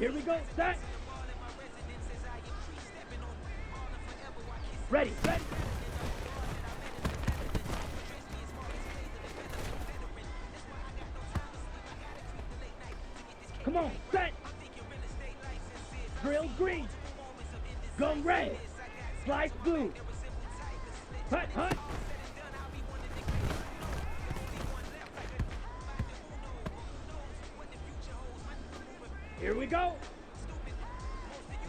Here we go, set. Ready, ready. Come on, set. Drill green. Go red. Slice blue. Hut, hut. Here we go.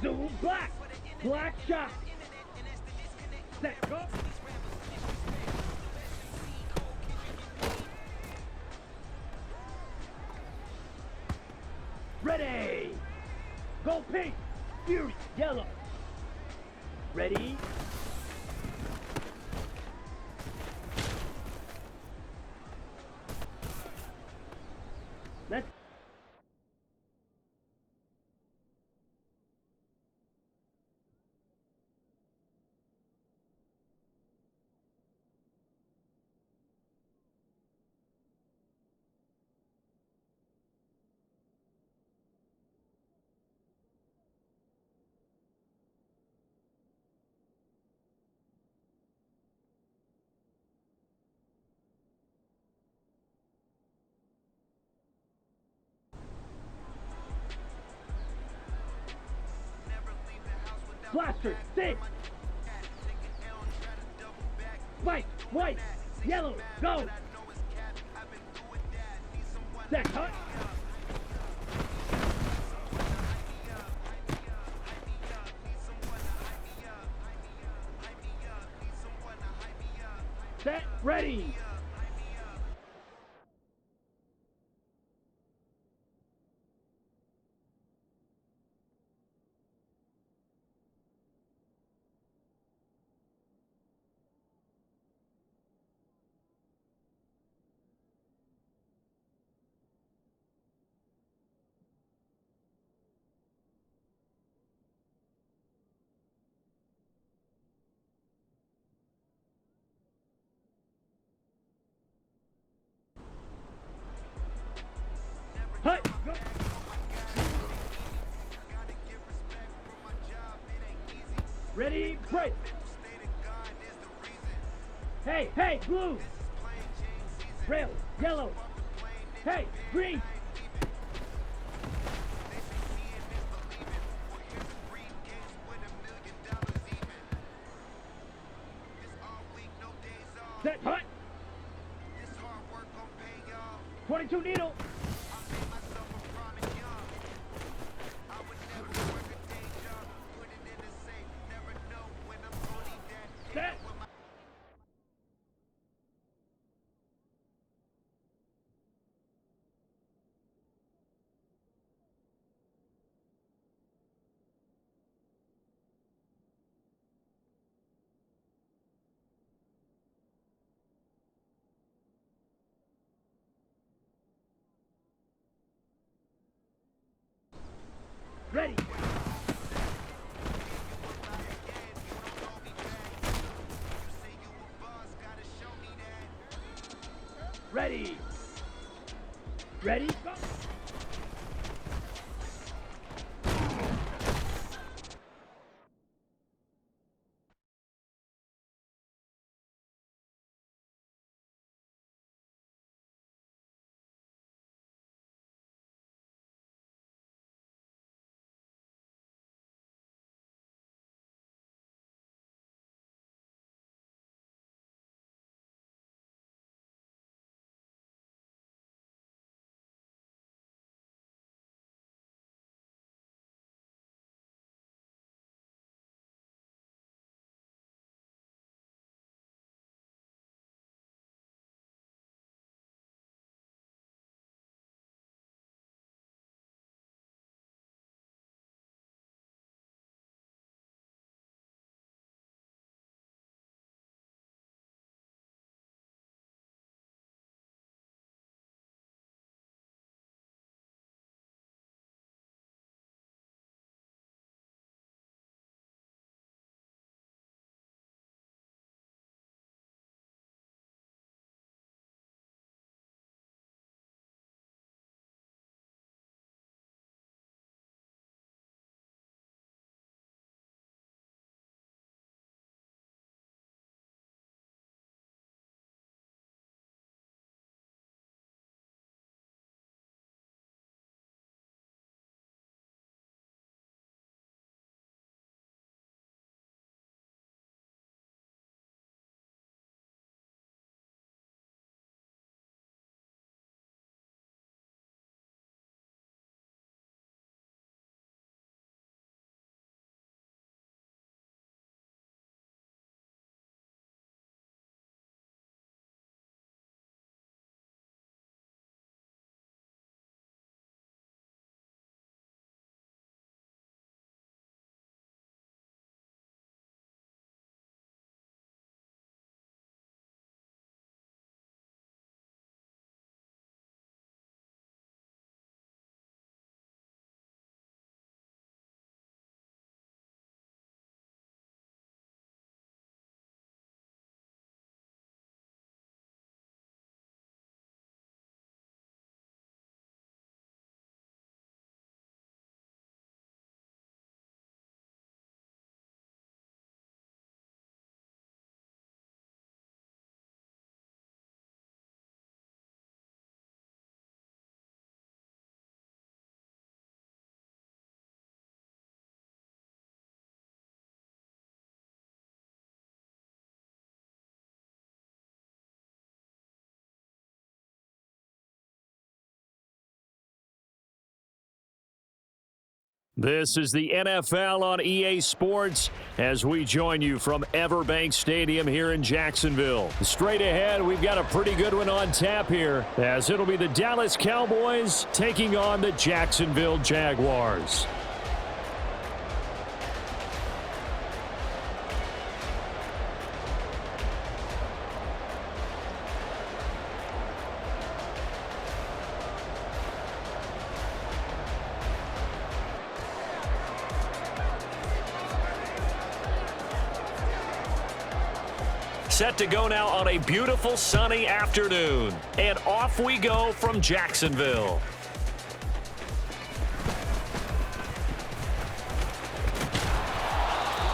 Zoom black. Black shot. Set, go. Ready. Go pink. Fury, yellow. Ready. Let's blaster, six. White, white, yellow, go. Set, hut. Set, ready. Hut, go. Ready, break. Hey, hey, blue. Red, yellow. Hey, green. Set, hut. 22 needle. Set. Ready. Ready. Ready, go. This is the NFL on EA Sports as we join you from Everbank Stadium here in Jacksonville. Straight ahead, we've got a pretty good one on tap here as it'll be the Dallas Cowboys taking on the Jacksonville Jaguars. Set to go now on a beautiful sunny afternoon. And off we go from Jacksonville.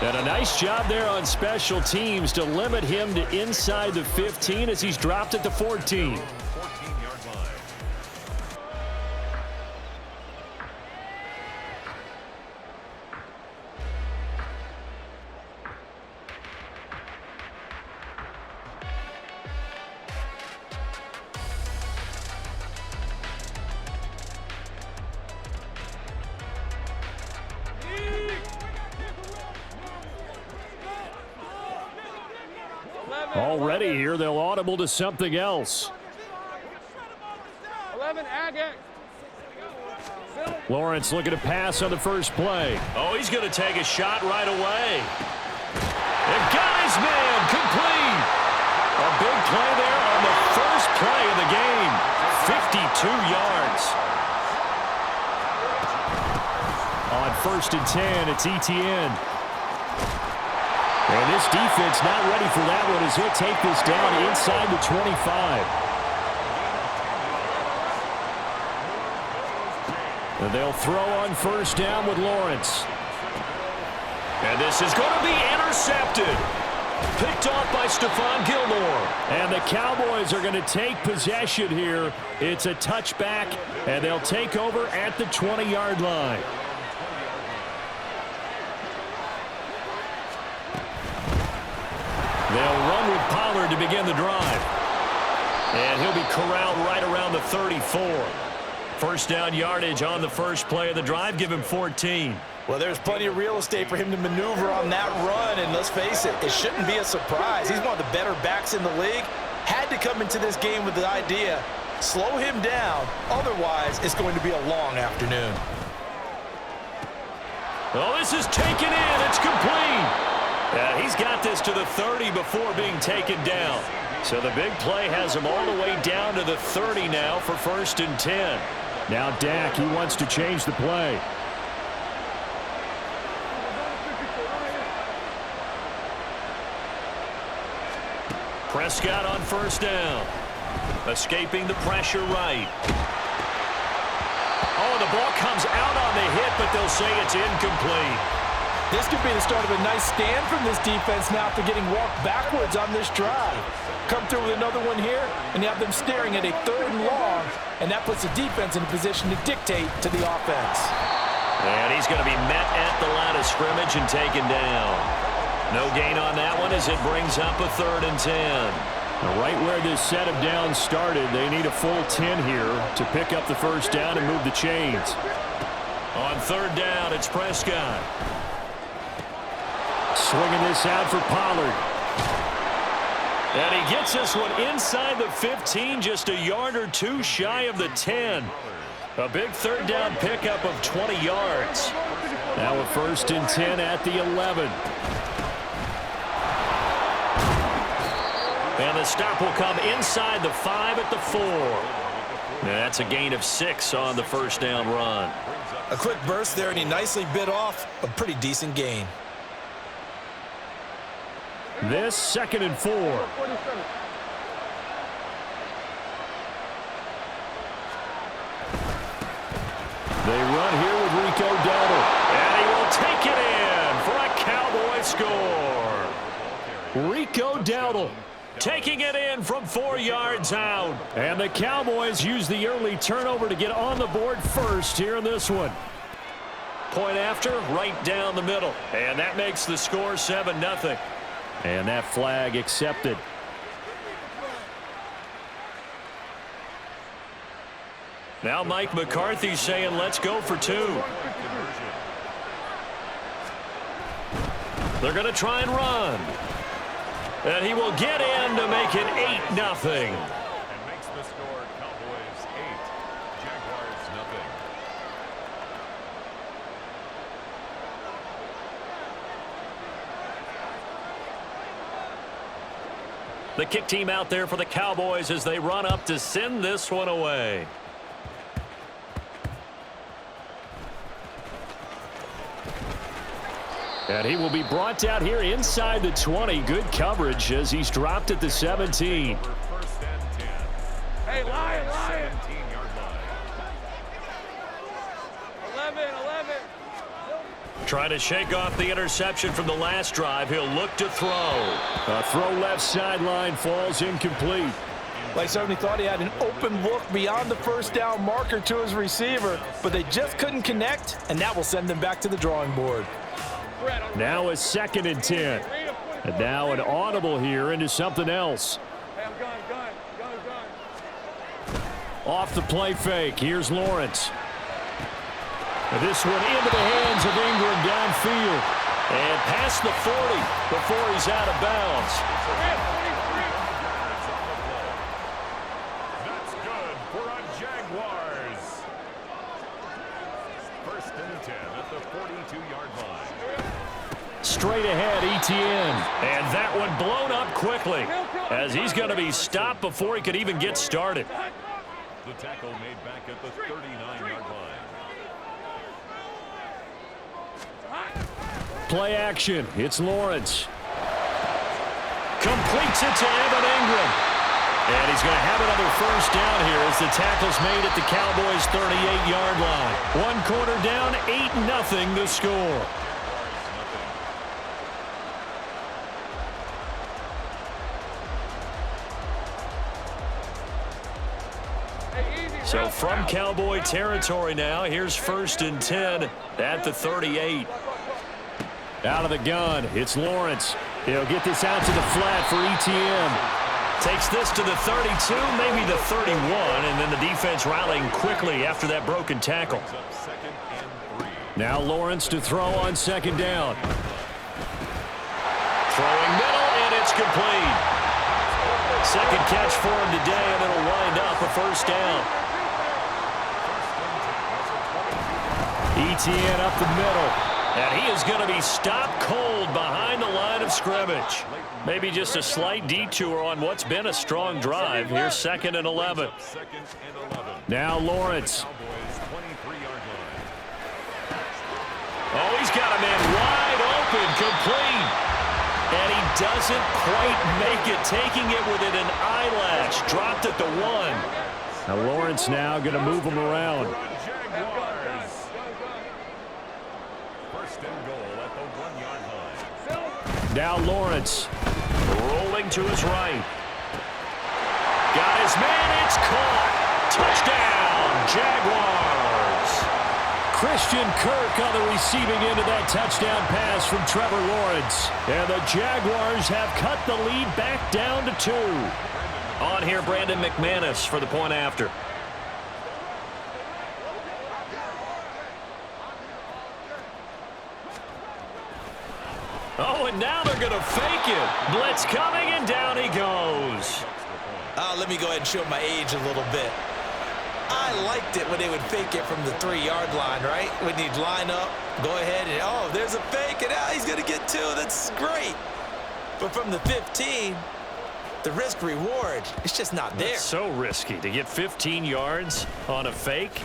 And a nice job there on special teams to limit him to inside the 15 as he's dropped at the 14. Already here, they'll audible to something else. 11, Agate. Lawrence looking to pass on the first play. Oh, he's going to take a shot right away. And got his man complete. A big play there on the first play of the game. 52 yards. On 1st and 10, it's Etienne. And this defense not ready for that one as he'll take this down inside the 25. And they'll throw on 1st down with Lawrence. And this is going to be intercepted. Picked off by Stephon Gilmore. And the Cowboys are going to take possession here. It's a touchback, and they'll take over at the 20-yard line. They'll run with Pollard to begin the drive. And he'll be corralled right around the 34. 1st down yardage on the first play of the drive. Give him 14. Well, there's plenty of real estate for him to maneuver on that run. And let's face it, it shouldn't be a surprise. He's one of the better backs in the league. Had to come into this game with the idea, slow him down. Otherwise, it's going to be a long afternoon. Oh, this is taken in. It's complete. Yeah, he's got this to the 30 before being taken down. So the big play has him all the way down to the 30 now for 1st and 10. Now Dak, he wants to change the play. Prescott on 1st down. Escaping the pressure right. Oh, the ball comes out on the hit, but they'll say it's incomplete. This could be the start of a nice stand from this defense now after getting walked backwards on this drive. Come through with another one here, and you have them staring at a 3rd and long, and that puts the defense in a position to dictate to the offense. And he's going to be met at the line of scrimmage and taken down. No gain on that one as it brings up a 3rd and 10. Now right where this set of downs started, they need a full 10 here to pick up the 1st down and move the chains. On 3rd down, it's Prescott. Swinging this out for Pollard. And he gets this one inside the 15, just a yard or two shy of the 10. A big 3rd down pickup of 20 yards. Now a 1st and 10 at the 11. And the stop will come inside the 5 at the 4. And that's a gain of 6 on the 1st down run. A quick burst there, and he nicely bit off a pretty decent gain. This 2nd and 4. They run here with Rico Dowdle. And he will take it in for a Cowboy score. Rico Dowdle taking it in from 4 yards out. And the Cowboys use the early turnover to get on the board first here in this one. Point after, right down the middle. And that makes the score 7-0. And that flag accepted. Now Mike McCarthy saying, let's go for 2. They're going to try and run. And he will get in to make it 8-0. And makes the score Cowboys 8, Jaguars 0. The kick team out there for the Cowboys as they run up to send this one away. And he will be brought out here inside the 20. Good coverage as he's dropped at the 17. First and 10. Hey, Lion, Lion. 17-yard line. 11. Trying to shake off the interception from the last drive. He'll look to throw. A throw left sideline falls incomplete. Like certainly thought he had an open look beyond the first down marker to his receiver, but they just couldn't connect, and that will send them back to the drawing board. Now a 2nd and 10. And now an audible here into something else. Hey, I'm gun. Off the play fake. Here's Lawrence. And this one into the hands of Ingram downfield. And past the 40 before he's out of bounds. That's good for a Jaguars. First and 10 at the 42-yard line. Straight ahead, Etienne. And that one blown up quickly as he's going to be stopped before he could even get started. The tackle made back at the 39-yard line. Play action. It's Lawrence. Completes it to Evan Ingram. And he's going to have another first down here as the tackle's made at the Cowboys' 38-yard line. One quarter down, 8-0 the score. So from Cowboy territory now, here's 1st and 10 at the 38. Out of the gun, it's Lawrence. He'll get this out to the flat for Etienne. Takes this to the 32, maybe the 31, and then the defense rallying quickly after that broken tackle. Now Lawrence to throw on 2nd down. Throwing middle, and it's complete. Second catch for him today, and it'll wind up a first down. Etienne up the middle. And he is going to be stopped cold behind the line of scrimmage. Maybe just a slight detour on what's been a strong drive. Here's 2nd and 11. Now Lawrence. Oh, he's got a man wide open, complete. And he doesn't quite make it, taking it within an eyelash. Dropped at the 1. Now Lawrence now going to move him around. Now Lawrence rolling to his right. Got his man. It's caught. Touchdown, Jaguars. Christian Kirk on the receiving end of that touchdown pass from Trevor Lawrence. And the Jaguars have cut the lead back down to 2. On here, Brandon McManus for the point after. Oh, and now they're going to fake it. Blitz coming, and down he goes. Let me go ahead and show my age a little bit. I liked it when they would fake it from the 3-yard line, right? When you'd line up, go ahead, and oh, there's a fake, and he's going to get 2. That's great. But from the 15, the risk-reward, it's just not there. That's so risky to get 15 yards on a fake.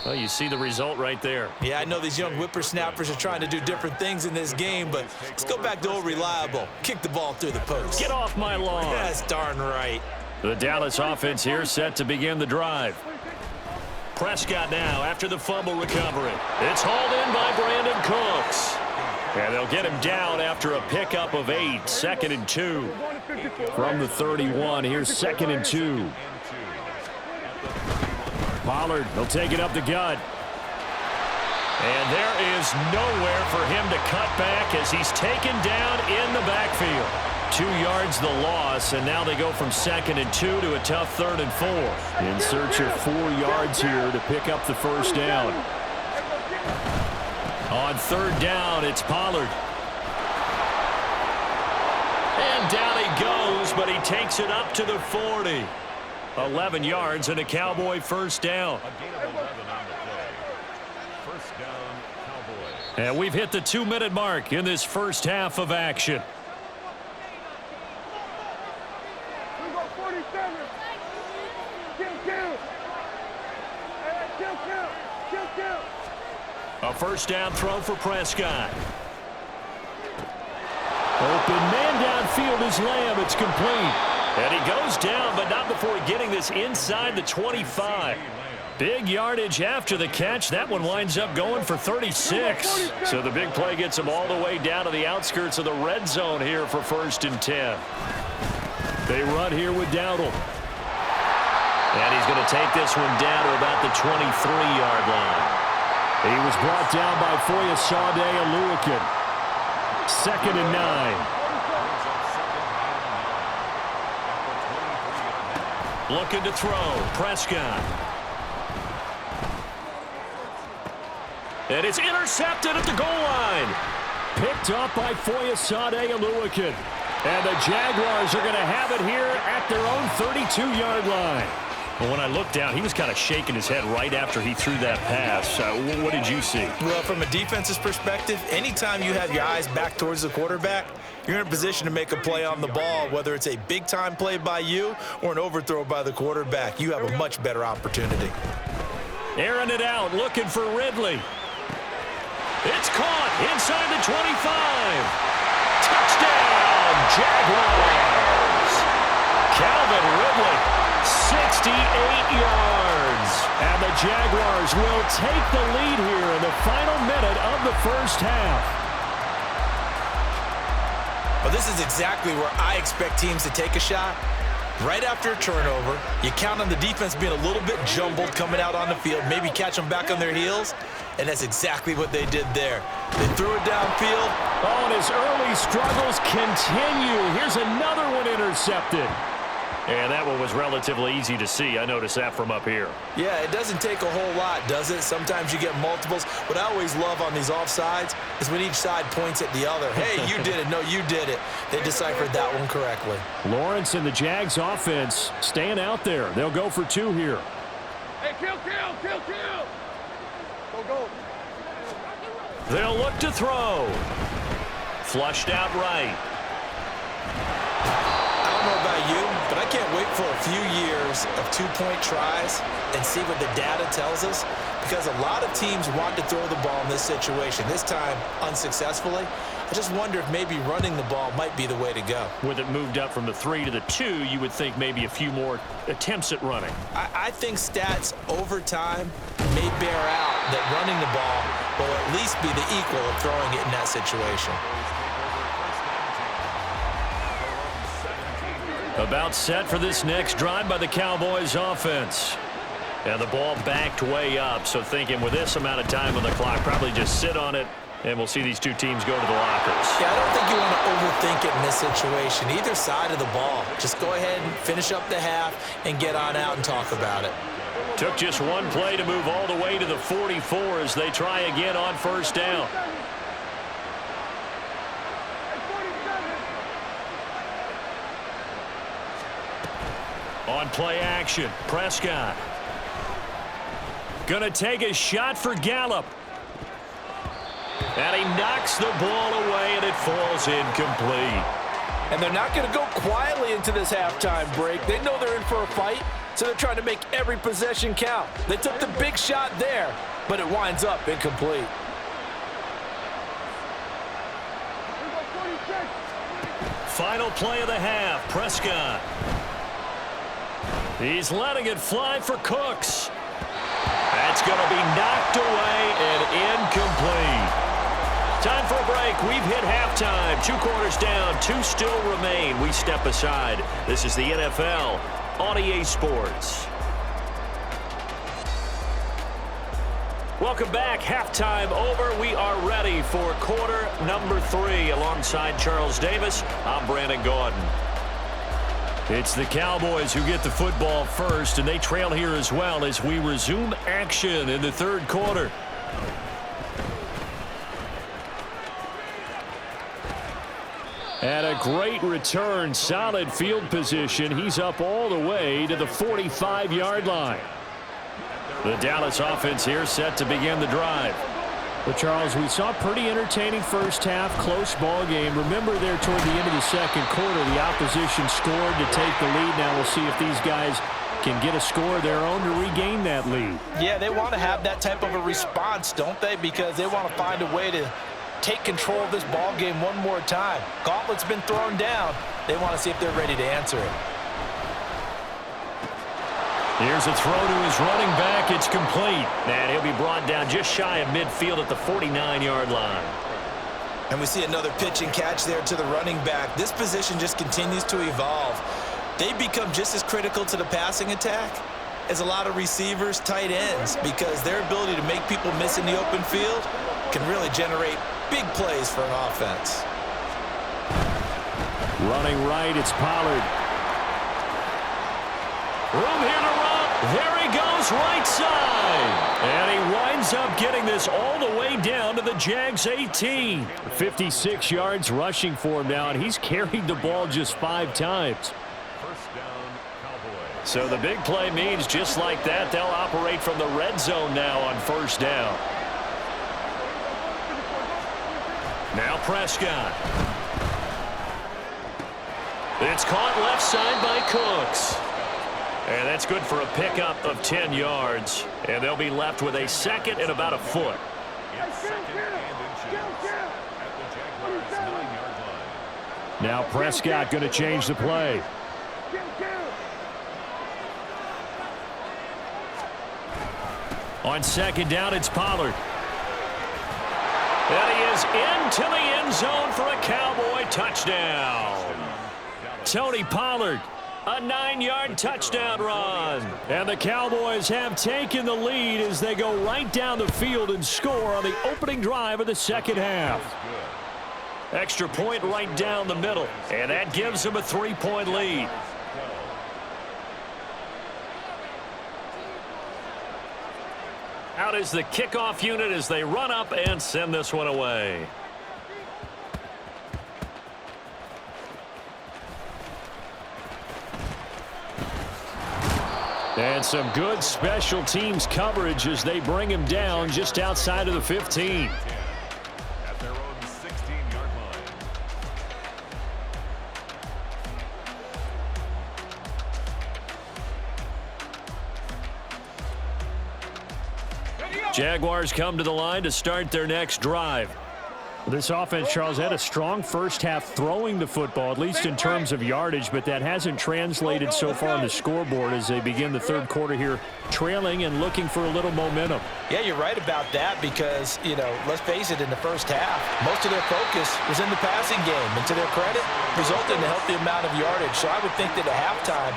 Well, you see the result right there. Yeah, I know these young whippersnappers are trying to do different things in this game, but let's go back to old reliable. Kick the ball through the post. Get off my lawn. That's darn right. The Dallas offense here set to begin the drive. Prescott now after the fumble recovery. It's hauled in by Brandon Cooks. And they'll get him down after a pickup of 8. 2nd and 2. From the 31, here's 2nd and 2. Pollard, he'll take it up the gut. And there is nowhere for him to cut back as he's taken down in the backfield. 2 yards the loss, and now they go from 2nd and 2 to a tough 3rd and 4. In search of 4 yards here to pick up the first down. On 3rd down, it's Pollard. And down he goes, but he takes it up to the 40. 11 yards and a Cowboy first down. A gain of 11 on the play. First down, Cowboys. And we've hit the 2-minute mark in this first half of action. We go 47. Kill. Kill. A first down throw for Prescott. Open man downfield is Lamb. It's complete. And he goes down, but not before getting this inside the 25. Big yardage after the catch. That one winds up going for 36. So the big play gets him all the way down to the outskirts of the red zone here for 1st and 10. They run here with Dowdle. And he's going to take this one down to about the 23-yard line. He was brought down by Foyesade Oluokun. 2nd and 9. Looking to throw. Prescott. And it's intercepted at the goal line. Picked up by Foyesade Oluokun. And the Jaguars are going to have it here at their own 32-yard line. Well, when I looked down, he was kind of shaking his head right after he threw that pass. What did you see? Well, from a defense's perspective, anytime you have your eyes back towards the quarterback, you're in a position to make a play on the ball, whether it's a big-time play by you or an overthrow by the quarterback. You have a much better opportunity. Airing it out, looking for Ridley. It's caught inside the 25. Touchdown, Jaguars. Calvin Ridley. 68 yards. And the Jaguars will take the lead here in the final minute of the first half. Well, this is exactly where I expect teams to take a shot. Right after a turnover, you count on the defense being a little bit jumbled coming out on the field, maybe catch them back on their heels, and that's exactly what they did there. They threw it downfield. Oh, and his early struggles continue. Here's another one intercepted. And that one was relatively easy to see. I noticed that from up here. Yeah, it doesn't take a whole lot, does it? Sometimes you get multiples. What I always love on these offsides is when each side points at the other. Hey, you did it. No, you did it. They deciphered that one correctly. Lawrence and the Jags offense staying out there. They'll go for 2 here. Hey, kill. Go. They'll look to throw. Flushed out right. I don't know about you, but I can't wait for a few years of 2-point tries and see what the data tells us, because a lot of teams want to throw the ball in this situation, this time unsuccessfully. I just wonder if maybe running the ball might be the way to go. With it moved up from the 3 to the 2, you would think maybe a few more attempts at running. I think stats over time may bear out that running the ball will at least be the equal of throwing it in that situation. About set for this next drive by the Cowboys offense. And the ball backed way up, so thinking with this amount of time on the clock, probably just sit on it, and we'll see these two teams go to the lockers. Yeah, I don't think you want to overthink it in this situation. Either side of the ball. Just go ahead and finish up the half and get on out and talk about it. Took just one play to move all the way to the 44 as they try again on first down. On play action, Prescott. Gonna take a shot for Gallup. And he knocks the ball away, and it falls incomplete. And they're not going to go quietly into this halftime break. They know they're in for a fight, so they're trying to make every possession count. They took the big shot there, but it winds up incomplete. Final play of the half, Prescott. He's letting it fly for Cooks. That's going to be knocked away and incomplete. Time for a break. We've hit halftime. 2 quarters down, 2 still remain. We step aside. This is the NFL on EA Sports. Welcome back. Halftime over. We are ready for quarter number 3. Alongside Charles Davis, I'm Brandon Gaudin. It's the Cowboys who get the football first, and they trail here as well as we resume action in the 3rd quarter. And a great return, solid field position. He's up all the way to the 45-yard line. The Dallas offense here set to begin the drive. Well, Charles, we saw a pretty entertaining first half, close ball game. Remember there toward the end of the second quarter, the opposition scored to take the lead. Now we'll see if these guys can get a score of their own to regain that lead. Yeah, they want to have that type of a response, don't they? Because they want to find a way to take control of this ball game one more time. Gauntlet's been thrown down. They want to see if they're ready to answer it. Here's a throw to his running back. It's complete. And he'll be brought down just shy of midfield at the 49-yard line. And we see another pitch and catch there to the running back. This position just continues to evolve. They become just as critical to the passing attack as a lot of receivers, tight ends, because their ability to make people miss in the open field can really generate big plays for an offense. Running right, it's Pollard. Room here to run. There he goes, right side. And he winds up getting this all the way down to the Jags 18. 56 yards rushing for him now, and he's carried the ball just 5 times. First down, Cowboys. So the big play means just like that, they'll operate from the red zone now on first down. Now Prescott. It's caught left side by Cooks. And that's good for a pickup of 10 yards. And they'll be left with a second and about a foot. It's second and inches at the Jaguars' 9-yard line. Now Prescott going to change the play. On second down, it's Pollard. And he is into the end zone for a Cowboy touchdown. Tony Pollard, a 9-yard touchdown run. And the Cowboys have taken the lead as they go right down the field and score on the opening drive of the second half. Extra point right down the middle, and that gives them a 3-point lead. Out is the kickoff unit as they run up and send this one away. And some good special teams coverage as they bring him down just outside of the 15. At their own 16-yard line. Jaguars come to the line to start their next drive. This offense, Charles, had a strong first half throwing the football, at least in terms of yardage, but that hasn't translated so far on the scoreboard as they begin the third quarter here, trailing and looking for a little momentum. Yeah, you're right about that because, let's face it, in the first half, most of their focus was in the passing game. And to their credit, resulted in a healthy amount of yardage. So I would think that at halftime,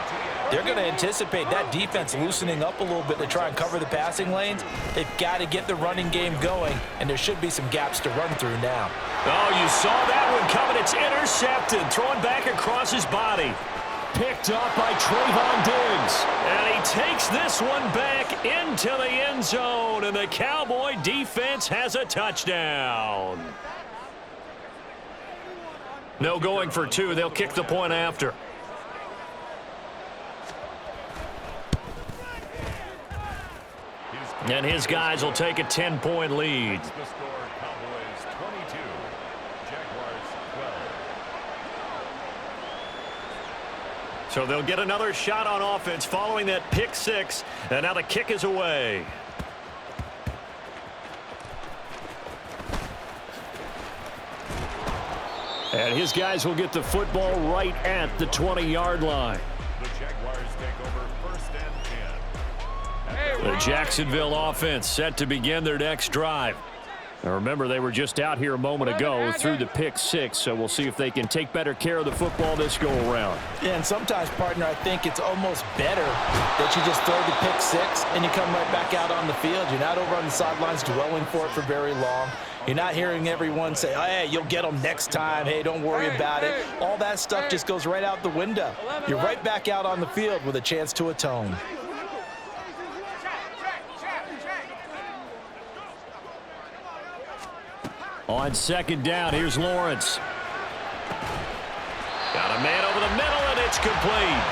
they're going to anticipate that defense loosening up a little bit to try and cover the passing lanes. They've got to get the running game going, and there should be some gaps to run through now. Oh, you saw that one coming. It's intercepted, thrown back across his body. Picked up by Trayvon Diggs. And he takes this one back into the end zone, and the Cowboy defense has a touchdown. No going for 2. They'll kick the point after. And his guys will take a 10-point lead. The score, Cowboys 22, Jaguars 12. So they'll get another shot on offense following that pick 6. And now the kick is away. And his guys will get the football right at the 20-yard line. The Jaguars take over first and 10. The Jacksonville offense set to begin their next drive. Now remember, they were just out here a moment ago through the pick 6, so we'll see if they can take better care of the football this go-around. Yeah, and sometimes, partner, I think it's almost better that you just throw the pick 6 and you come right back out on the field. You're not over on the sidelines dwelling for it for very long. You're not hearing everyone say, oh, hey, you'll get them next time. Hey, don't worry about it. All that stuff just goes right out the window. You're right back out on the field with a chance to atone. On second down, here's Lawrence. A man over the middle, and it's complete.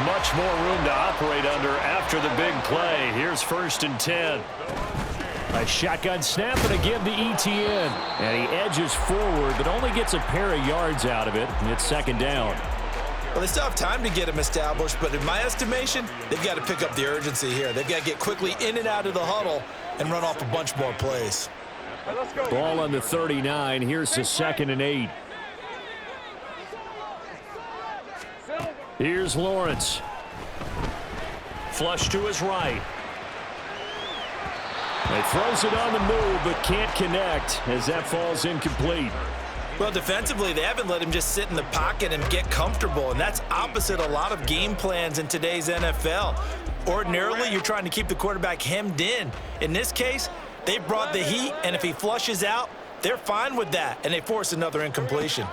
Much more room to operate under after the big play. Here's 1st and 10. A shotgun snap, and again to ETN. And he edges forward, but only gets a pair of yards out of it. And it's 2nd down. Well, they still have time to get him established, but in my estimation, they've got to pick up the urgency here. They've got to get quickly in and out of the huddle and run off a bunch more plays. Ball on the 39. Here's the 2nd and 8. Here's Lawrence. Flush to his right. He throws it on the move, but can't connect as that falls incomplete. Well, defensively, they haven't let him just sit in the pocket and get comfortable, and that's opposite a lot of game plans in today's NFL. Ordinarily, you're trying to keep the quarterback hemmed in. In this case, they brought the heat, and if he flushes out, they're fine with that, and they force another incompletion.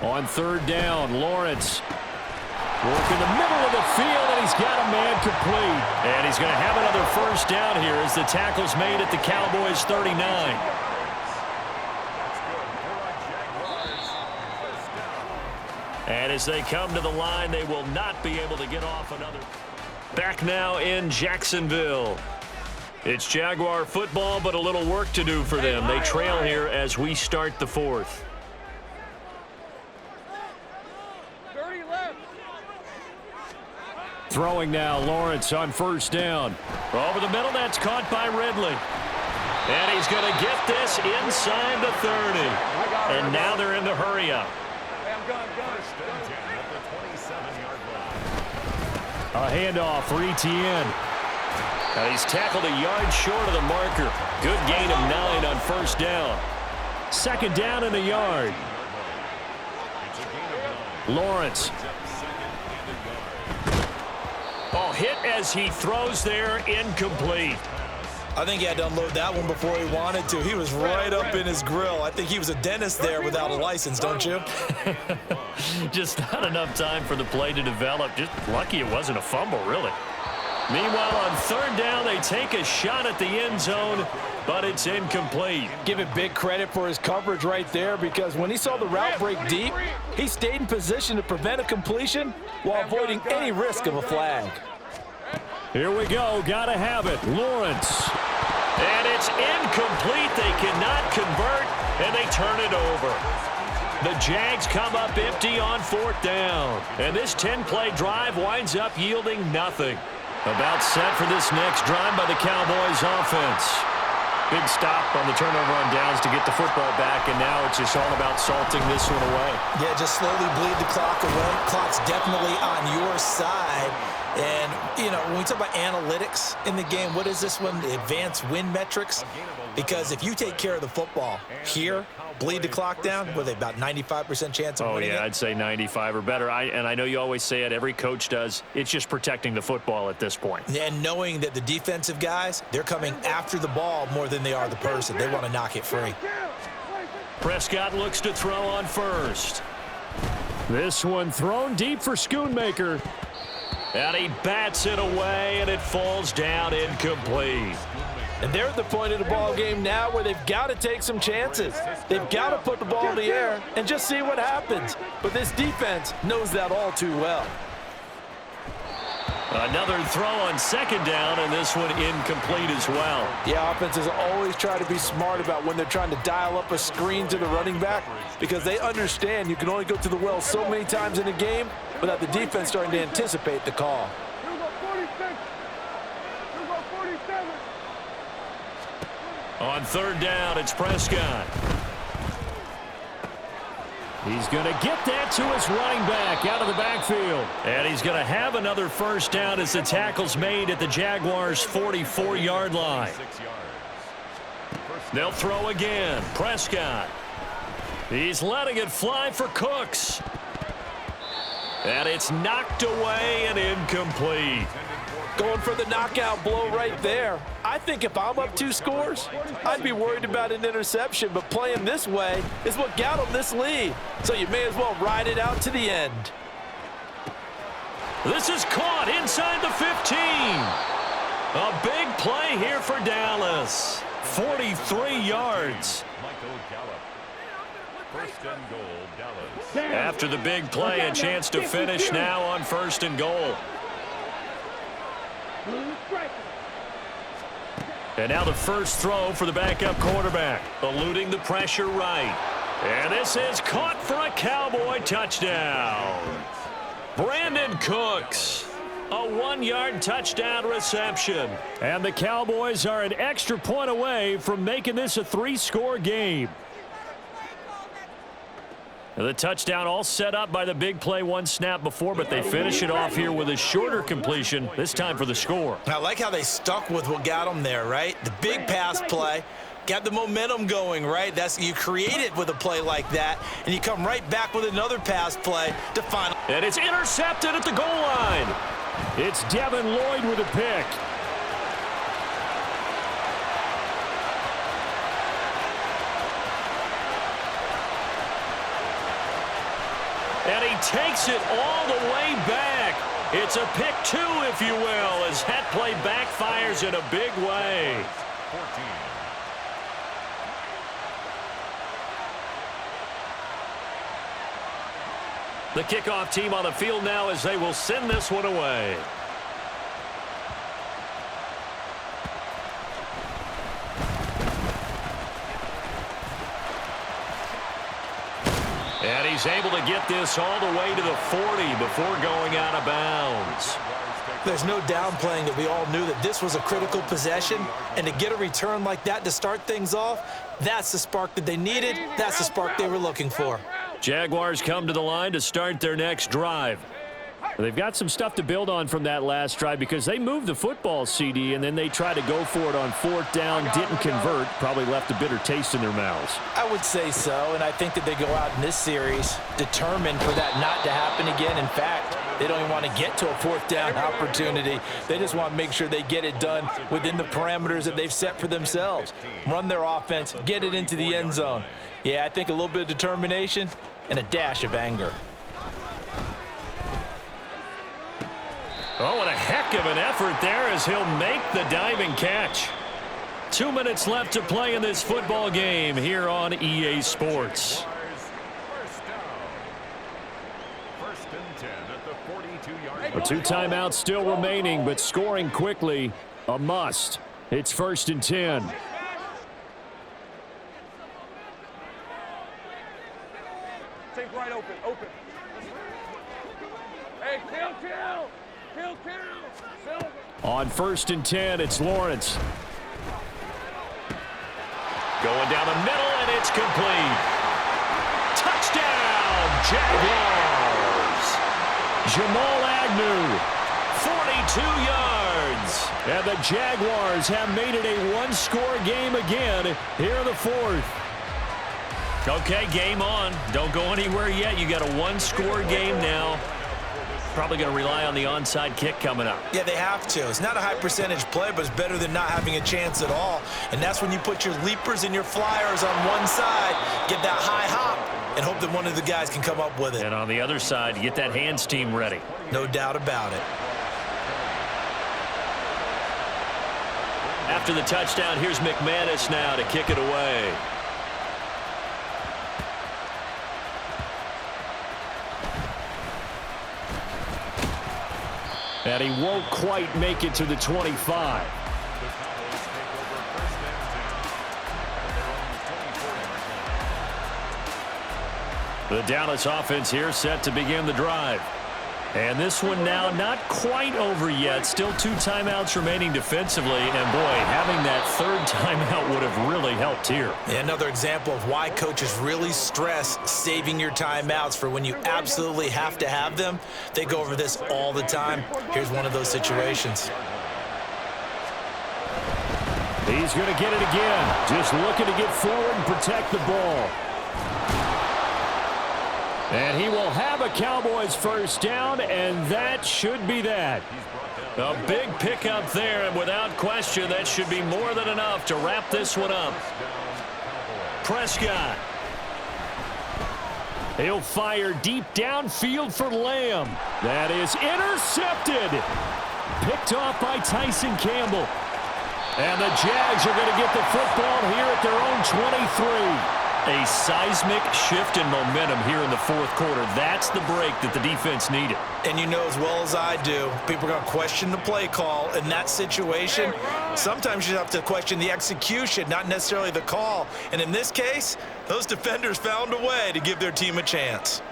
On 3rd down, Lawrence work in the middle of the field, and he's got a man complete. And he's going to have another 1st down here as the tackle's made at the Cowboys' 39. And as they come to the line, they will not be able to get off another. Back now in Jacksonville. It's Jaguar football, but a little work to do for them. They trail here as we start the 4th. 30 left. Throwing now, Lawrence on 1st down. Over the middle, that's caught by Ridley. And he's going to get this inside the 30. And now they're in the hurry-up. Hey, I'm going. A handoff for ETN. He's tackled a yard short of the marker. Good gain of 9 on 1st down. 2nd down and a yard. Lawrence. Ball hit as he throws there, incomplete. I think he had to unload that one before he wanted to. He was right up in his grill. I think he was a dentist there without a license, don't you? Just not enough time for the play to develop. Just lucky it wasn't a fumble, really. Meanwhile, on 3rd down, they take a shot at the end zone, but it's incomplete. Give it big credit for his coverage right there, because when he saw the route break deep, he stayed in position to prevent a completion while avoiding any risk of a flag. Here we go. Gotta have it. Lawrence. And it's incomplete. They cannot convert, and they turn it over. The Jags come up empty on 4th down. And this 10-play drive winds up yielding nothing. About set for this next drive by the Cowboys offense. Big stop on the turnover on downs to get the football back, and now it's just all about salting this one away. Yeah, just slowly bleed the clock away. Clock's definitely on your side. And, you know, when we talk about analytics in the game, what is this one? The advanced win metrics? Because if you take care of the football here, bleed the clock down, with about 95% chance of winning it? I'd say 95 or better. And I know you always say it, every coach does. It's just protecting the football at this point. And knowing that the defensive guys, they're coming after the ball more than they are the person. They want to knock it free. Prescott looks to throw on 1st. This one thrown deep for Schoonmaker. And he bats it away, and it falls down incomplete. And they're at the point of the ball game now where they've got to take some chances. They've got to put the ball in the air and just see what happens. But this defense knows that all too well. Another throw on 2nd down, and this one incomplete as well. Yeah, offenses always try to be smart about when they're trying to dial up a screen to the running back, because they understand you can only go to the well so many times in a game without the defense starting to anticipate the call. On 3rd down, it's Prescott. He's going to get that to his running back out of the backfield. And he's going to have another 1st down as the tackle's made at the Jaguars' 44-yard line. They'll throw again. Prescott. He's letting it fly for Cooks. And it's knocked away and incomplete. Going for the knockout blow right there. I think if I'm up 2 scores, I'd be worried about an interception, but playing this way is what got them this lead. So you may as well ride it out to the end. This is caught inside the 15. A big play here for Dallas. 43 yards. First and goal, Dallas. After the big play, a chance to finish now on first and goal. And now the first throw for the backup quarterback, eluding the pressure right. And this is caught for a Cowboy touchdown. Brandon Cooks, a 1-yard touchdown reception. And the Cowboys are an extra point away from making this a 3-score game. The touchdown all set up by the big play one snap before, but they finish it off here with a shorter completion, this time for the score. I like how they stuck with what got them there, right? The big pass play, got the momentum going, right? You create it with a play like that, and you come right back with another pass play to final. And it's intercepted at the goal line. It's Devin Lloyd with a pick. And he takes it all the way back. It's a pick 2, if you will, as that play backfires in a big way. 14. The kickoff team on the field now as they will send this one away. And he's able to get this all the way to the 40 before going out of bounds. There's no downplaying that we all knew that this was a critical possession, and to get a return like that to start things off, that's the spark that they needed. That's the spark they were looking for. Jaguars come to the line to start their next drive. They've got some stuff to build on from that last drive because they moved the football, CD, and then they tried to go for it on 4th down, didn't convert, probably left a bitter taste in their mouths. I would say so, and I think that they go out in this series determined for that not to happen again. In fact, they don't even want to get to a 4th down opportunity. They just want to make sure they get it done within the parameters that they've set for themselves. Run their offense, get it into the end zone. Yeah, I think a little bit of determination and a dash of anger. Oh, and a heck of an effort there as he'll make the diving catch. 2 minutes left to play in this football game here on EA Sports. First and 10 at the 42-yard line. 2 timeouts still remaining, but scoring quickly, a must. It's 1st and 10. Take right open. Hey, kill. On 1st and 10, it's Lawrence. Going down the middle, and it's complete. Touchdown, Jaguars. Jamal Agnew, 42 yards. And the Jaguars have made it a 1-score game again here in the 4th. Okay, game on. Don't go anywhere yet. You got a 1-score game now. Probably going to rely on the onside kick coming up. Yeah, they have to. It's not a high percentage play, but it's better than not having a chance at all. And that's when you put your leapers and your flyers on one side, get that high hop, and hope that one of the guys can come up with it. And on the other side, you get that hands team ready. No doubt about it. After the touchdown, here's McManus now to kick it away. And he won't quite make it to the 25. The Dallas offense here set to begin the drive. And this one now not quite over yet. Still 2 timeouts remaining defensively. And, boy, having that 3rd timeout would have really helped here. Yeah, another example of why coaches really stress saving your timeouts for when you absolutely have to have them. They go over this all the time. Here's one of those situations. He's going to get it again. Just looking to get forward and protect the ball. And he will have a Cowboys 1st down, and that should be that. A big pickup there, and without question, that should be more than enough to wrap this one up. Prescott. He'll fire deep downfield for Lamb. That is intercepted. Picked off by Tyson Campbell. And the Jags are going to get the football here at their own 23. A seismic shift in momentum here in the fourth quarter. That's the break that the defense needed. And you know as well as I do, people are going to question the play call in that situation. Sometimes you have to question the execution, not necessarily the call. And in this case, those defenders found a way to give their team a chance.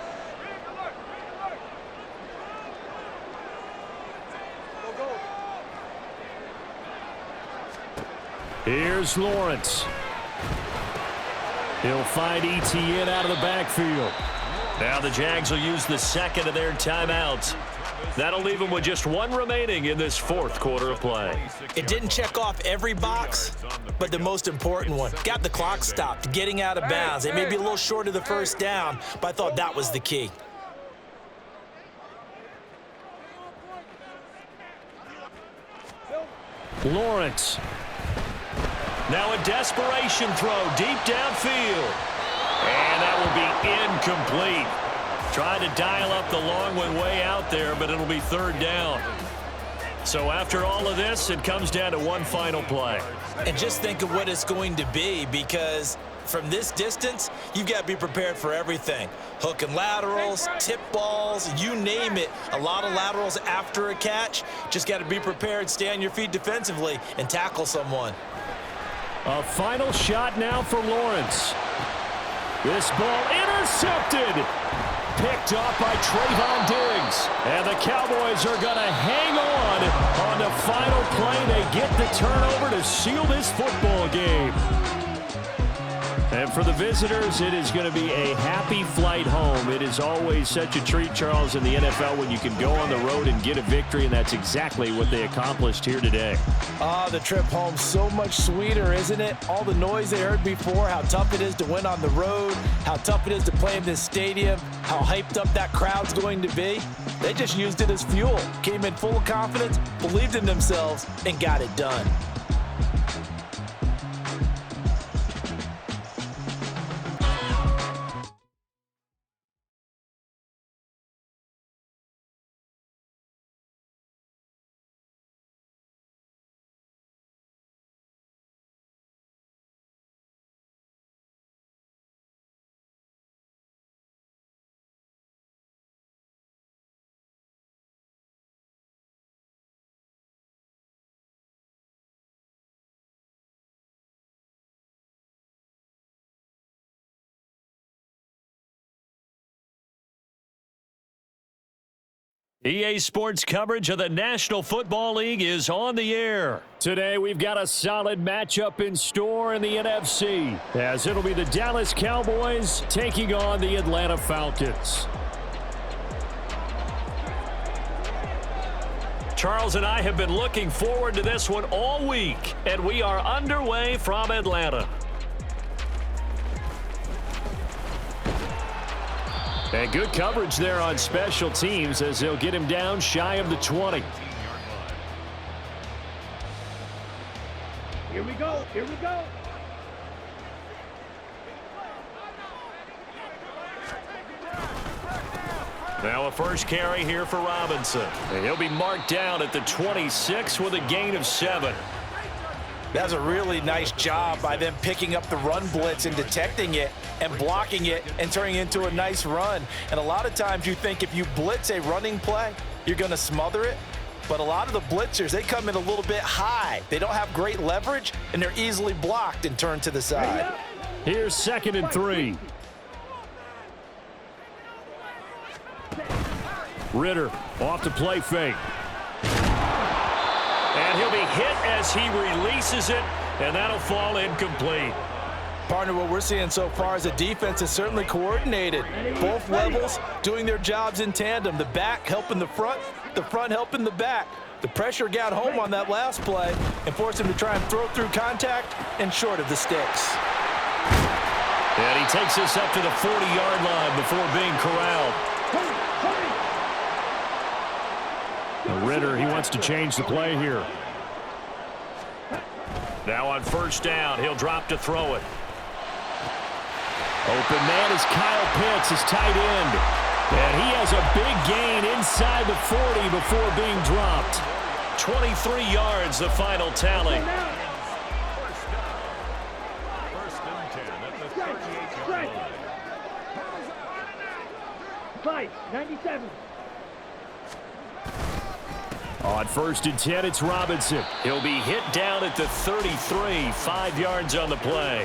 Here's Lawrence. He'll find ETN out of the backfield. Now the Jags will use the second of their timeouts. That'll leave them with just one remaining in this fourth quarter of play. It didn't check off every box, but the most important one. Got the clock stopped, getting out of bounds. They may be a little short of the first down, but I thought that was the key. Lawrence. Now a desperation throw deep downfield. And that will be incomplete. Trying to dial up the long one way out there, but it'll be third down. So after all of this, it comes down to one final play. And just think of what it's going to be, because from this distance, you've got to be prepared for everything. Hook and laterals, tip balls, you name it. A lot of laterals after a catch. Just got to be prepared, stay on your feet defensively, and tackle someone. A final shot now for Lawrence. This ball intercepted. Picked off by Trayvon Diggs. And the Cowboys are going to hang on the final play. They get the turnover to seal this football game. And for the visitors, it is going to be a happy flight home. It is always such a treat, Charles, in the NFL when you can go on the road and get a victory, and that's exactly what they accomplished here today. The trip home, so much sweeter, isn't it? All the noise they heard before, how tough it is to win on the road, how tough it is to play in this stadium, how hyped up that crowd's going to be. They just used it as fuel, came in full of confidence, believed in themselves, and got it done. EA Sports coverage of the National Football League is on the air. Today we've got a solid matchup in store in the NFC, as it'll be the Dallas Cowboys taking on the Atlanta Falcons. Charles and I have been looking forward to this one all week, and we are underway from Atlanta. And good coverage there on special teams as they'll get him down shy of the 20. Here we go. Here we go. Now a first carry here for Robinson. And he'll be marked down at the 26 with a gain of 7. That's a really nice job by them picking up the run blitz and detecting it and blocking it and turning it into a nice run. And a lot of times you think if you blitz a running play, you're going to smother it. But a lot of the blitzers, they come in a little bit high. They don't have great leverage, and they're easily blocked and turned to the side. Here's 2nd and 3. Ritter off the play fake. And he'll be hit as he releases it, and that'll fall incomplete. Partner, what we're seeing so far is the defense is certainly coordinated. Both levels doing their jobs in tandem. The back helping the front helping the back. The pressure got home on that last play and forced him to try and throw through contact and short of the sticks. And he takes this up to the 40-yard line before being corralled. Ritter, he wants to change the play here. Now on first down, he'll drop to throw it. Open man is Kyle Pitts, his tight end. And he has a big gain inside the 40 before being dropped. 23 yards, the final tally. First and 10 at the 38-yard 5, 97. On 1st and 10, it's Robinson. He'll be hit down at the 33, 5 yards on the play.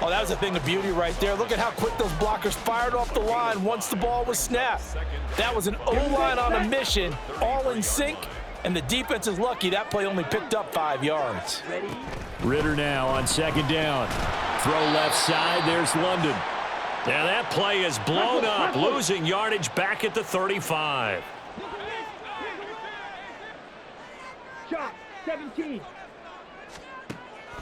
Oh, that was a thing of beauty right there. Look at how quick those blockers fired off the line once the ball was snapped. That was an O-line on a mission, all in sync, and the defense is lucky that play only picked up 5 yards. Ritter now on 2nd down. Throw left side, there's London. Now that play is blown up, losing yardage back at the 35. Shot, 17.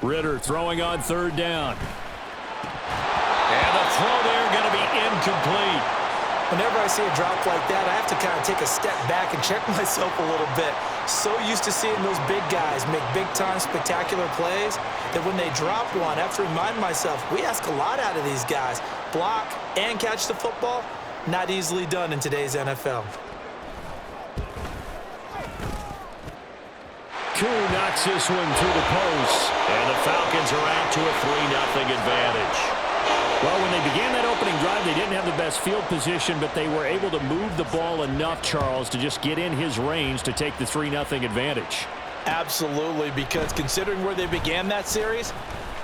Ritter throwing on 3rd down. And the throw there going to be incomplete. Whenever I see a drop like that, I have to kind of take a step back and check myself a little bit. So used to seeing those big guys make big-time spectacular plays that when they drop one, I have to remind myself, we ask a lot out of these guys. Block and catch the football, not easily done in today's NFL. Koo knocks this one through the post, and the Falcons are out to a 3-0 advantage. Well, when they began that opening drive, they didn't have the best field position, but they were able to move the ball enough, Charles, to just get in his range to take the 3-0 advantage. Absolutely, because considering where they began that series,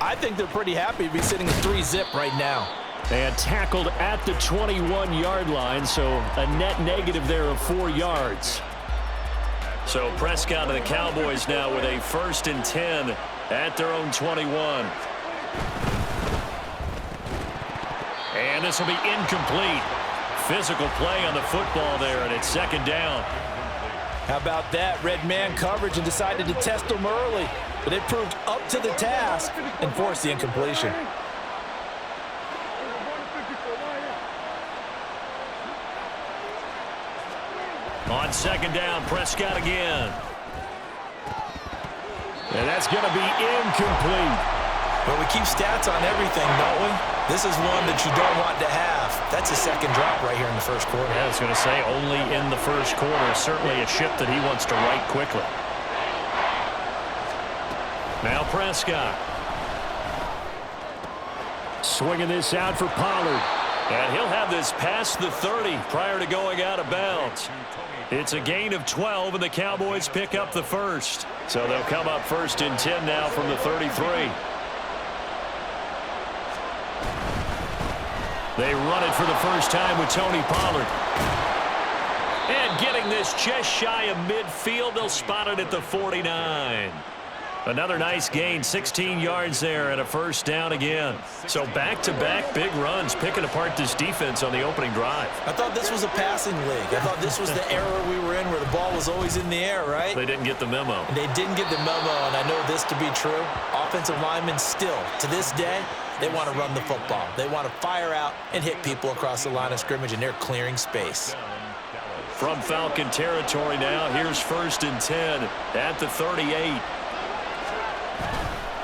I think they're pretty happy to be sitting at 3-zip right now. And tackled at the 21-yard line, so a net negative there of 4 yards. So Prescott and the Cowboys now with a 1st and 10 at their own 21. And this will be incomplete. Physical play on the football there, and it's 2nd down. How about that? Red man coverage and decided to test them early, but it proved up to the task and forced the incompletion. On 2nd down, Prescott again. And that's going to be incomplete. But we keep stats on everything, don't we? This is one that you don't want to have. That's a 2nd drop right here in the 1st quarter. Yeah, I was going to say only in the 1st quarter. Certainly a ship that he wants to right quickly. Now Prescott. Swinging this out for Pollard. And he'll have this past the 30 prior to going out of bounds. It's a gain of 12, and the Cowboys pick up the 1st. So they'll come up 1st and 10 now from the 33. They run it for the first time with Tony Pollard. And getting this just shy of midfield, they'll spot it at the 49. Another nice gain, 16 yards there, and a 1st down again. So back-to-back big runs, picking apart this defense on the opening drive. I thought this was a passing league. I thought this was the era we were in where the ball was always in the air, right? They didn't get the memo. They didn't get the memo, and I know this to be true. Offensive linemen still, to this day, they want to run the football. They want to fire out and hit people across the line of scrimmage, and they're clearing space. From Falcon territory now, here's 1st and 10 at the 38.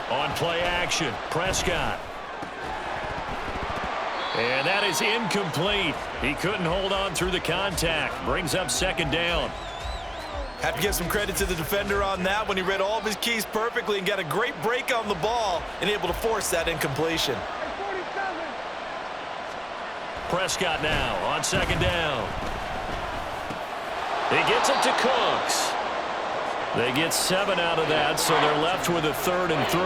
On play action, Prescott. And that is incomplete. He couldn't hold on through the contact. Brings up 2nd down. Have to give some credit to the defender on that when he read all of his keys perfectly and got a great break on the ball and able to force that incompletion. Prescott now on 2nd down. He gets it to Cooks. They get 7 out of that, so they're left with a 3rd and 3.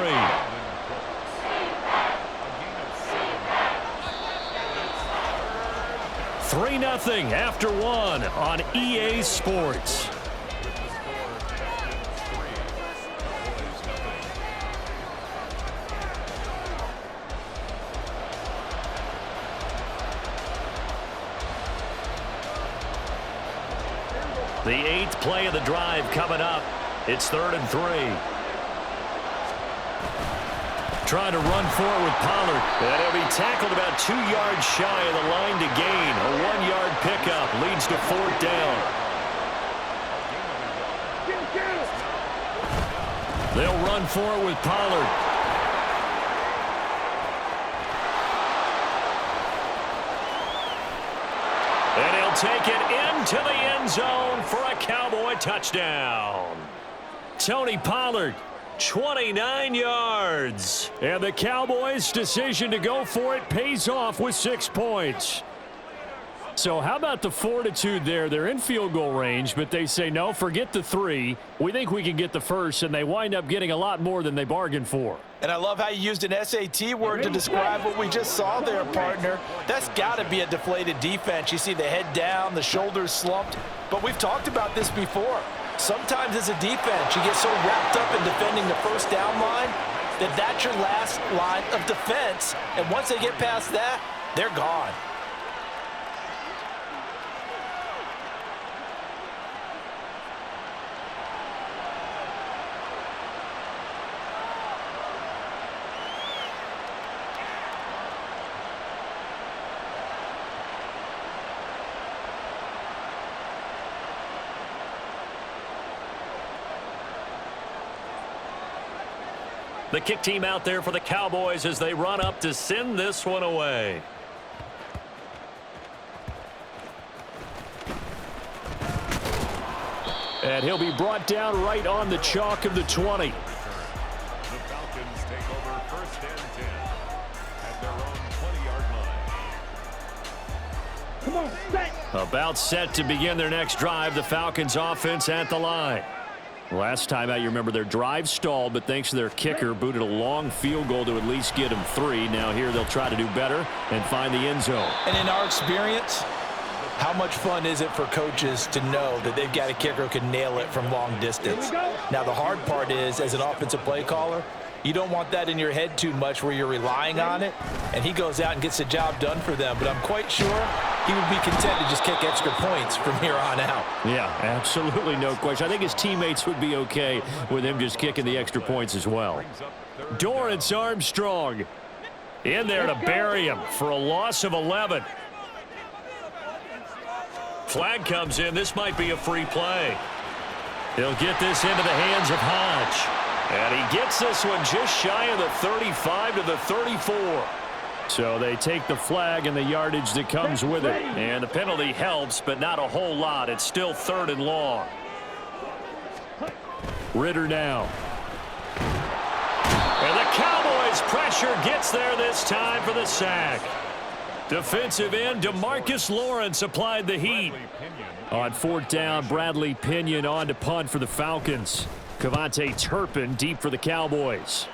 $3-0 after 1 on EA Sports. The 8th play of the drive coming up. It's 3rd and 3. Trying to run forward with Pollard. And he'll be tackled about 2 yards shy of the line to gain. A 1-yard pickup leads to 4th down. They'll run forward with Pollard. And he'll take it into the end zone for a Cowboy touchdown. Tony Pollard, 29 yards. And the Cowboys' decision to go for it pays off with 6 points. So how about the fortitude there? They're in field goal range, but they say, no, forget the 3. We think we can get the first, and they wind up getting a lot more than they bargained for. And I love how you used an SAT word to describe what we just saw there, partner. That's got to be a deflated defense. You see the head down, the shoulders slumped. But we've talked about this before. Sometimes as a defense, you get so wrapped up in defending the first down line that that's your last line of defense. And once they get past that, they're gone. The kick team out there for the Cowboys as they run up to send this one away. And he'll be brought down right on the chalk of the 20. The Falcons take over first and 10 at their own 20-yard line. Come on, set. About set to begin their next drive. The Falcons offense at the line. Last time out, you remember their drive stalled, but thanks to their kicker, booted a long field goal to at least get them 3. Now here they'll try to do better and find the end zone. And in our experience, how much fun is it for coaches to know that they've got a kicker who can nail it from long distance? Now the hard part is, as an offensive play caller, you don't want that in your head too much where you're relying on it, and he goes out and gets the job done for them. But I'm quite sure he would be content to just kick extra points from here on out. Yeah, absolutely no question. I think his teammates would be okay with him just kicking the extra points as well. Dorrance Armstrong in there to bury him for a loss of 11. Flag comes in. This might be a free play. He'll get this into the hands of Hodge. And he gets this one just shy of the 35 to the 34. So they take the flag and the yardage that comes with it. And the penalty helps, but not a whole lot. It's still 3rd and long. Ritter now. And the Cowboys' pressure gets there this time for the sack. Defensive end DeMarcus Lawrence applied the heat. On 4th down, Bradley Pinion on to punt for the Falcons. Cavante Turpin deep for the Cowboys.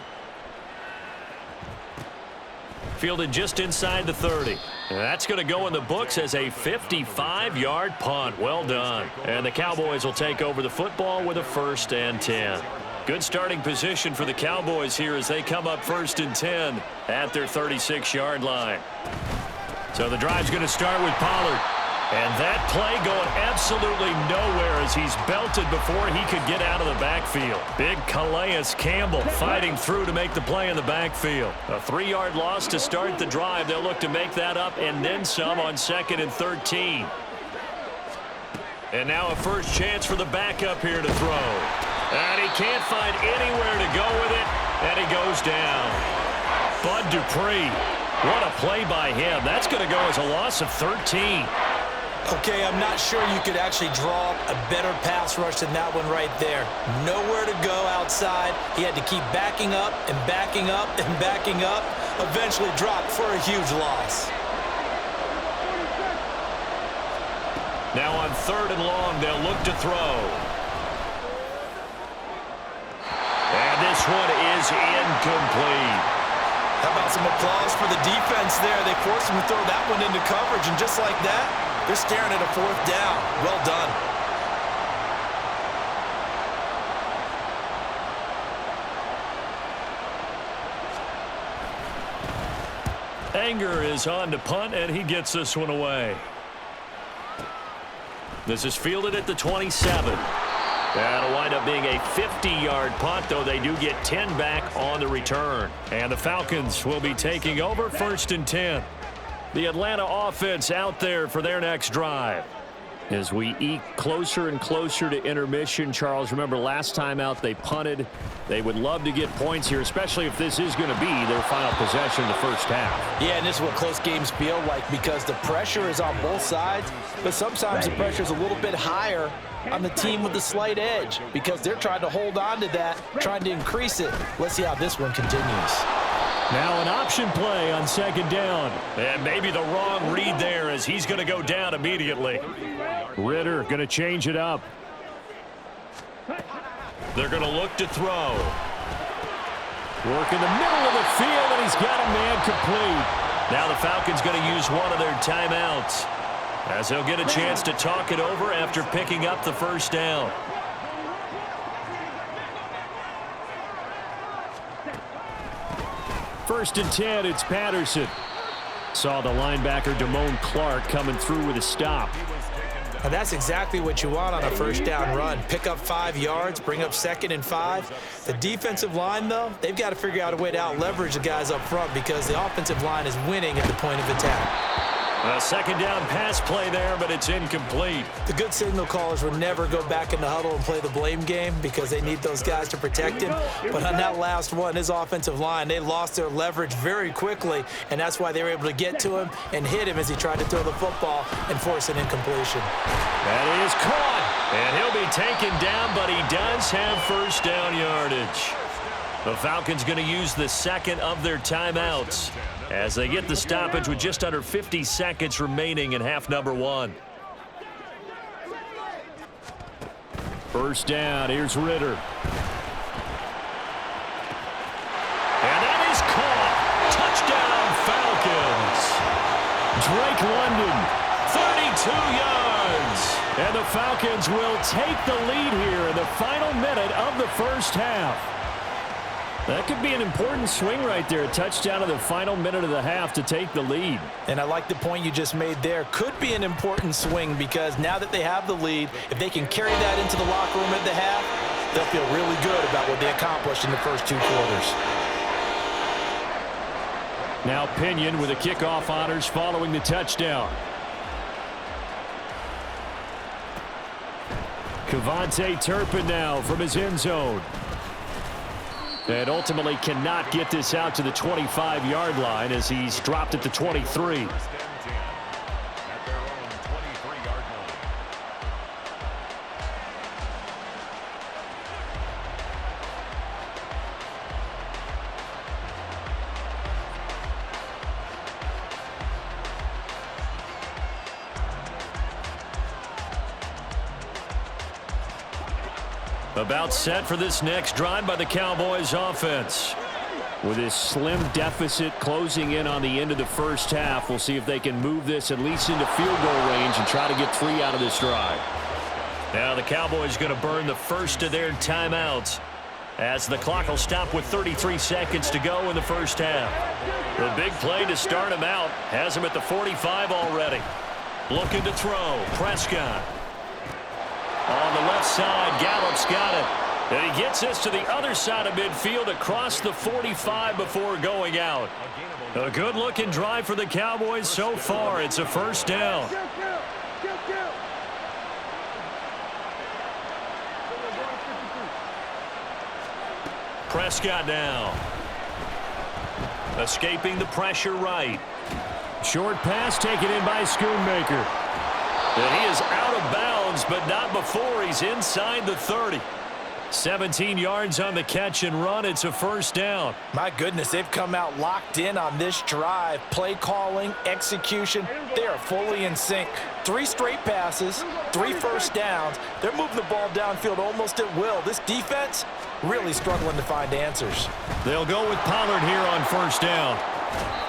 Fielded just inside the 30. And that's going to go in the books as a 55-yard punt. Well done. And the Cowboys will take over the football with a 1st and 10. Good starting position for the Cowboys here as they come up 1st and 10 at their 36-yard line. So the drive's going to start with Pollard. And that play going absolutely nowhere as he's belted before he could get out of the backfield. Big Calais Campbell fighting through to make the play in the backfield. A 3-yard loss to start the drive. They'll look to make that up and then some on 2nd and 13. And now a first chance for the backup here to throw. And he can't find anywhere to go with it. And he goes down. Bud Dupree. What a play by him. That's going to go as a loss of 13. Okay, I'm not sure you could actually draw up a better pass rush than that one right there. Nowhere to go outside. He had to keep backing up and backing up and backing up. Eventually dropped for a huge loss. Now on 3rd and long, they'll look to throw. And this one is incomplete. How about some applause for the defense there? They forced him to throw that one into coverage, and just like that, they're staring at a 4th down. Well done. Anger is on to punt, and he gets this one away. This is fielded at the 27. That'll wind up being a 50-yard punt, though they do get 10 back on the return. And the Falcons will be taking over 1st and 10. The Atlanta offense out there for their next drive. As we eke closer and closer to intermission, Charles, remember last time out they punted. They would love to get points here, especially if this is going to be their final possession in the first half. Yeah, and this is what close games feel like because the pressure is on both sides, but sometimes the pressure is a little bit higher on the team with the slight edge because they're trying to hold on to that, trying to increase it. Let's see how this one continues. Now an option play on second down. And maybe the wrong read there as he's going to go down immediately. Ritter going to change it up. They're going to look to throw. Work in the middle of the field, and he's got a man complete. Now the Falcons going to use one of their timeouts as they'll get a chance to talk it over after picking up the first down. First and 10, it's Patterson. Saw the linebacker Damone Clark coming through with a stop. And that's exactly what you want on a first down run. Pick up 5 yards, bring up 2nd and 5. The defensive line, though, they've got to figure out a way to out-leverage the guys up front because the offensive line is winning at the point of attack. A second down pass play there, but it's incomplete. The good signal callers would never go back in the huddle and play the blame game because they need those guys to protect him. But on that last one, his offensive line, they lost their leverage very quickly, and that's why they were able to get to him and hit him as he tried to throw the football and force an incompletion. That is caught, and he'll be taken down, but he does have first down yardage. The Falcons going to use the second of their timeouts as they get the stoppage with just under 50 seconds remaining in half number 1. First down, here's Ritter. And that is caught. Touchdown, Falcons. Drake London, 32 yards. And the Falcons will take the lead here in the final minute of the first half. That could be an important swing right there. A touchdown in the final minute of the half to take the lead. And I like the point you just made there. Could be an important swing because now that they have the lead, if they can carry that into the locker room at the half, they'll feel really good about what they accomplished in the first 2 quarters. Now Pinion with the kickoff honors following the touchdown. Kevontae Turpin now from his end zone. And ultimately cannot get this out to the 25-yard line as he's dropped at the 23. About set for this next drive by the Cowboys offense. With this slim deficit closing in on the end of the first half, we'll see if they can move this at least into field goal range and try to get 3 out of this drive. Now the Cowboys going to burn the first of their timeouts as the clock will stop with 33 seconds to go in the first half. The big play to start him out has him at the 45 already. Looking to throw. Prescott. On the left side, Gallup's got it. And he gets this to the other side of midfield across the 45 before going out. A good-looking drive for the Cowboys so far. It's a first down. Prescott now. Escaping the pressure right. Short pass taken in by Schoonmaker. And he is out of bounds, but not before he's inside the 30. 17 yards on the catch and run. It's a first down. My goodness, they've come out locked in on this drive. Play calling, execution, they are fully in sync. 3 straight passes, 3 first downs. They're moving the ball downfield almost at will. This defense really struggling to find answers. They'll go with Pollard here on first down.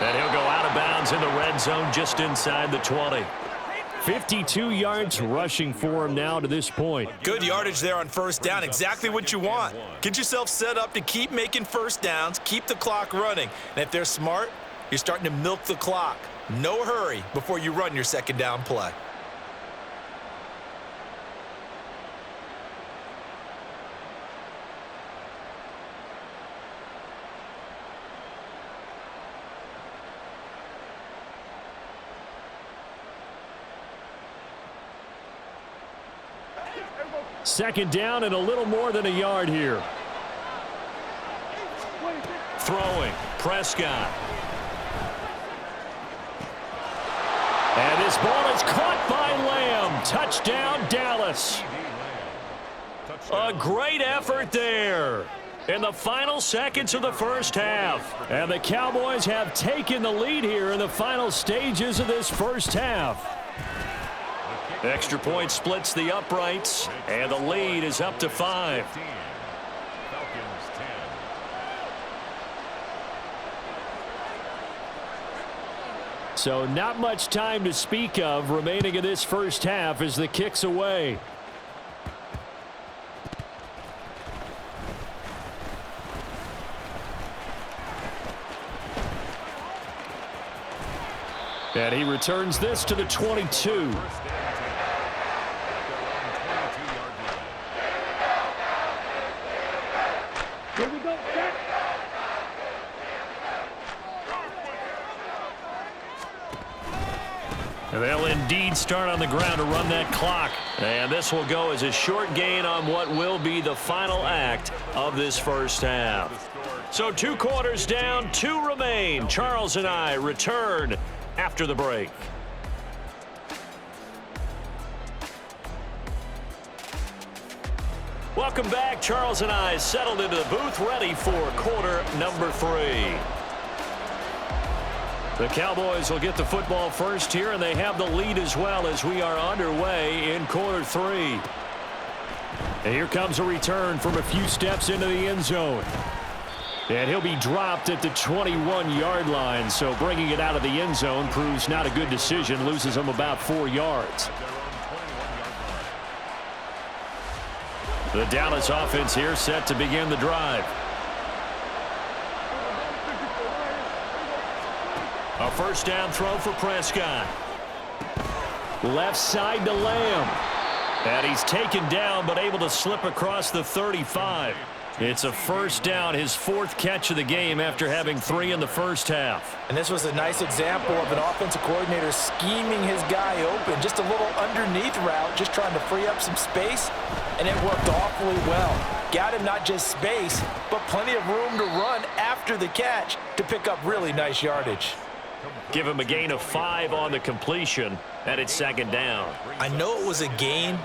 And he'll go out of bounds in the red zone just inside the 20. 52 yards rushing for him now to this point. Good yardage there on first down. Exactly what you want. Get yourself set up to keep making first downs, keep the clock running. And if they're smart, you're starting to milk the clock. No hurry before you run your second down play. Second down and a little more than a yard here. Throwing, Prescott. And this ball is caught by Lamb. Touchdown, Dallas. A great effort there. in the final seconds of the first half. And the Cowboys have taken the lead here in the final stages of this first half. Extra point splits the uprights, and the lead is up to 5. Falcons 10. So not much time to speak of remaining in this first half as the kick's away. And he returns this to the 22. Here we go, set. And they'll indeed start on the ground to run that clock. And this will go as a short gain on what will be the final act of this first half. So 2 quarters down, 2 remain. Charles and I return after the break. Welcome back. Charles and I settled into the booth, ready for quarter number 3. The Cowboys will get the football first here, and they have the lead as well as we are underway in quarter 3. And here comes a return from a few steps into the end zone. And he'll be dropped at the 21-yard line, so bringing it out of the end zone proves not a good decision, loses him about 4 yards. The Dallas offense here set to begin the drive. A first down throw for Prescott. Left side to Lamb. And he's taken down but able to slip across the 35. It's a first down, his 4th catch of the game after having 3 in the first half. And this was a nice example of an offensive coordinator scheming his guy open. Just a little underneath route, just trying to free up some space, and it worked awfully well. Got him not just space, but plenty of room to run after the catch to pick up really nice yardage. Give him a gain of 5 on the completion, and it's 2nd down. I know it was a gain,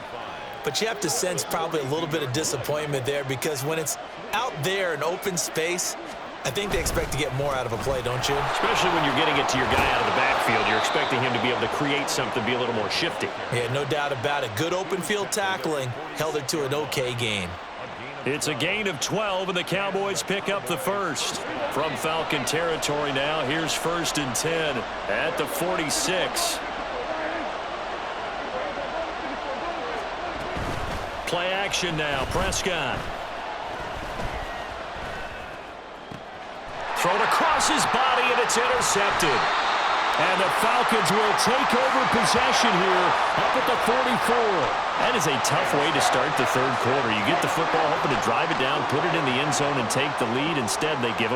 but you have to sense probably a little bit of disappointment there, because when it's out there in open space, I think they expect to get more out of a play, don't you? Especially when you're getting it to your guy out of the backfield. You're expecting him to be able to create something, be a little more shifty. Yeah, no doubt about it. Good open field tackling held it to an okay gain. It's a gain of 12, and the Cowboys pick up the first. From Falcon territory now, here's 1st and 10 at the 46. Play action now, Prescott. Thrown across his body, and it's intercepted. And the Falcons will take over possession here up at the 44. That is a tough way to start the 3rd quarter. You get the football, hoping to drive it down, put it in the end zone, and take the lead. Instead, they give